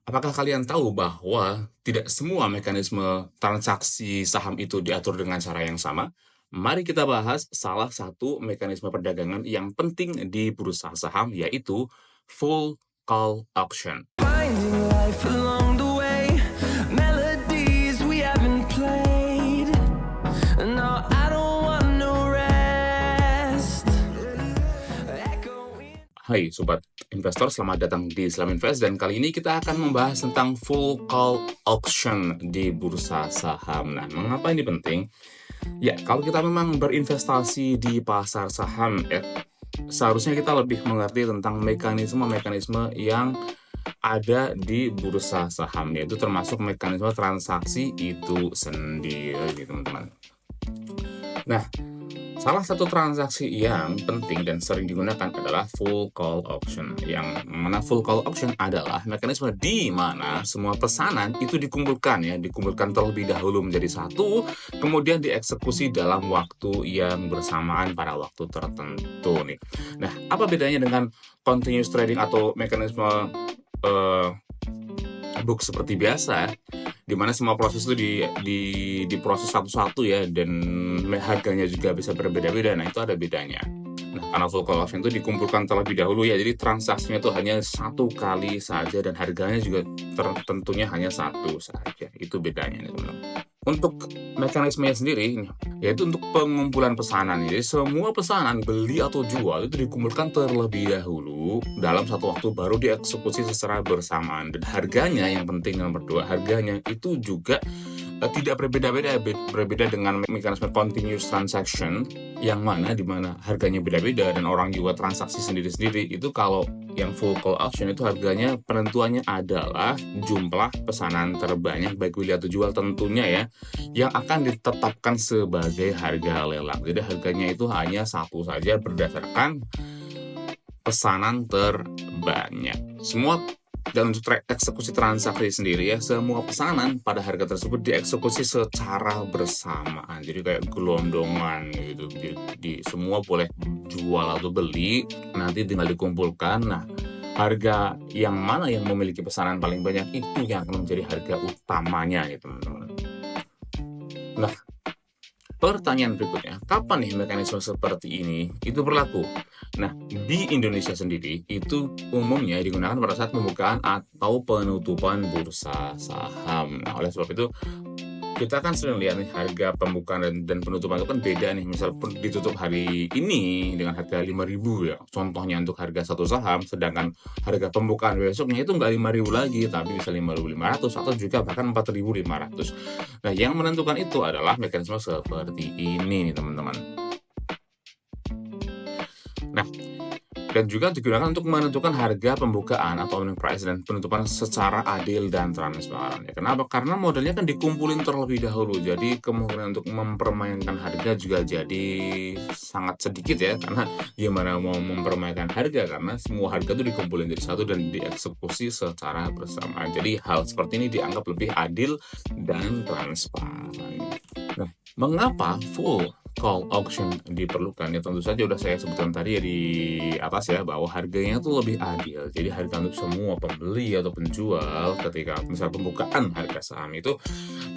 Apakah kalian tahu bahwa tidak semua mekanisme transaksi saham itu diatur dengan cara yang sama? Mari kita bahas salah satu mekanisme perdagangan yang penting di bursa saham, yaitu full call auction. Finding life along the way, melodies we haven't played. No, I don't want no rest. Echoing. Hai Sobat Investor, selamat datang di Islam Invest, dan kali ini kita akan membahas tentang full call auction di bursa saham. Nah, mengapa ini penting? Ya, kalau kita memang berinvestasi di pasar saham, seharusnya kita lebih mengerti tentang mekanisme-mekanisme yang ada di bursa saham, yaitu termasuk mekanisme transaksi itu sendiri, teman-teman. Nah, salah satu transaksi yang penting dan sering digunakan adalah full call auction. Yang mana full call auction adalah mekanisme di mana semua pesanan itu dikumpulkan terlebih dahulu menjadi satu, kemudian dieksekusi dalam waktu yang bersamaan pada waktu tertentu nih. Nah, apa bedanya dengan continuous trading atau mekanisme book seperti biasa, di mana semua proses itu diproses satu-satu ya, dan harganya juga bisa berbeda-beda. Nah, itu ada bedanya. Nah, karena full call auction itu dikumpulkan terlebih dahulu ya, jadi transaksinya itu hanya satu kali saja dan harganya juga tentunya hanya satu saja. Itu bedanya nih, teman-teman. Untuk mekanismenya sendiri, yaitu untuk pengumpulan pesanan. Jadi semua pesanan beli atau jual itu dikumpulkan terlebih dahulu dalam satu waktu, baru dieksekusi secara bersamaan. Dan harganya, yang penting nomor 2, harganya itu juga tidak berbeda dengan mekanisme continuous transaction, yang mana dimana harganya beda-beda dan orang juga transaksi sendiri-sendiri. Itu kalau yang full call auction itu harganya penentuannya adalah jumlah pesanan terbanyak baik beli atau jual tentunya ya, yang akan ditetapkan sebagai harga lelang. Jadi harganya itu hanya satu saja berdasarkan pesanan terbanyak. Dan untuk eksekusi transaksi sendiri ya, semua pesanan pada harga tersebut dieksekusi secara bersamaan. Jadi kayak gelondongan gitu. Jadi semua boleh jual atau beli, nanti tinggal dikumpulkan. Nah, harga yang mana yang memiliki pesanan paling banyak itu yang akan menjadi harga utamanya ya, teman-teman. Nah, pertanyaan berikutnya, kapan nih mekanisme seperti ini itu berlaku? Nah, di Indonesia sendiri itu umumnya digunakan pada saat pembukaan atau penutupan bursa saham. Nah, oleh sebab itu kita kan sering lihat nih harga pembukaan dan penutupan itu kan beda nih. Misal ditutup hari ini dengan harga 5.000 ya, contohnya untuk harga satu saham, sedangkan harga pembukaan besoknya itu nggak 5.000 lagi, tapi bisa 5.500 atau juga bahkan 4.500. Nah, yang menentukan itu adalah mekanisme seperti ini nih, teman-teman. Nah, dan juga digunakan untuk menentukan harga pembukaan atau opening price dan penutupan secara adil dan transparan. Ya, kenapa? Karena modelnya kan dikumpulin terlebih dahulu, jadi kemungkinan untuk mempermainkan harga juga jadi sangat sedikit ya, karena gimana mau mempermainkan harga, karena semua harga itu dikumpulin jadi satu dan dieksekusi secara bersamaan. Jadi hal seperti ini dianggap lebih adil dan transparan. Nah, mengapa full call auction diperlukan? Ya tentu saja udah saya sebutkan tadi ya di atas ya, bahwa harganya tuh lebih adil. Jadi harga untuk semua pembeli atau penjual ketika misal pembukaan harga saham itu,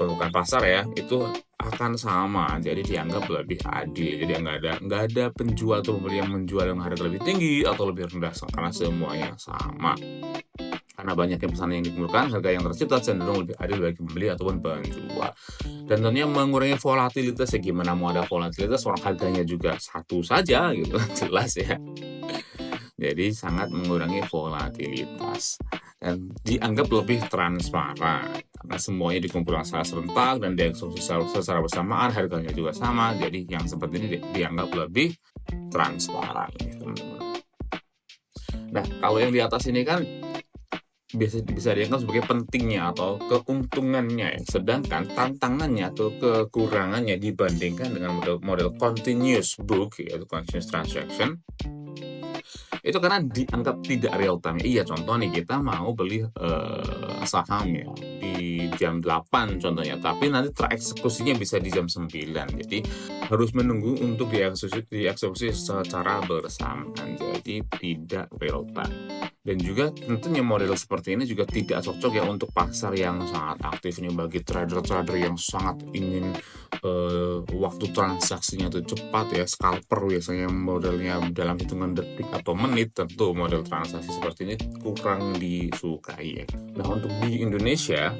pembukaan pasar ya, itu akan sama. Jadi dianggap lebih adil. Jadi nggak ada penjual atau pembeli yang menjual dengan harga lebih tinggi atau lebih rendah, karena semuanya sama. Karena banyaknya pesanan yang dikumpulkan, harga yang tercipta cenderung lebih adil bagi pembeli ataupun penjual. Dan tentunya mengurangi volatilitas ya, gimana mau ada volatilitas orang harganya juga satu saja gitu, jelas ya. Jadi sangat mengurangi volatilitas dan dianggap lebih transparan karena semuanya dikumpulkan secara serentak dan dieksekusi secara bersamaan, harganya juga sama. Jadi yang seperti ini dianggap lebih transparan, teman-teman. Nah, kalau yang di atas ini kan bisa dianggap sebagai pentingnya atau keuntungannya, sedangkan tantangannya atau kekurangannya dibandingkan dengan model continuous book, yaitu continuous transaction, itu karena dianggap tidak real time. Iya, contoh nih, kita mau beli saham ya di jam 8 contohnya, tapi nanti tereksekusinya bisa di jam 9. Jadi harus menunggu untuk dieksekusi secara bersamaan, jadi tidak real time. Dan juga tentunya model seperti ini juga tidak cocok ya untuk pasar yang sangat aktif nih, bagi trader-trader yang sangat ingin waktu transaksinya itu cepat ya, scalper biasanya modelnya dalam hitungan detik atau menit. Tentu model transaksi seperti ini kurang disukai ya. Nah, untuk di Indonesia,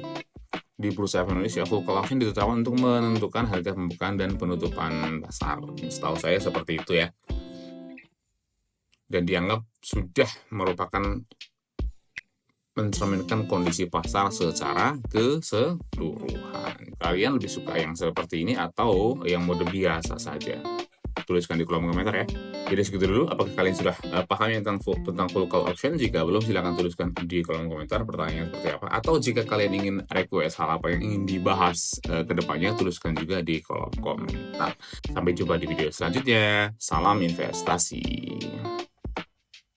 di bursa efek Indonesia, full call option ditetapkan untuk menentukan harga pembukaan dan penutupan pasar. Setahu saya seperti itu ya. Dan dianggap sudah merupakan mencerminkan kondisi pasar secara keseluruhan. Kalian lebih suka yang seperti ini atau yang mode biasa saja? Tuliskan di kolom komentar ya. Jadi segitu dulu. Apakah kalian sudah paham tentang full call option? Jika belum, silahkan tuliskan di kolom komentar pertanyaan seperti apa. Atau jika kalian ingin request hal apa yang ingin dibahas ke depannya, tuliskan juga di kolom komentar. Sampai jumpa di video selanjutnya. Salam investasi.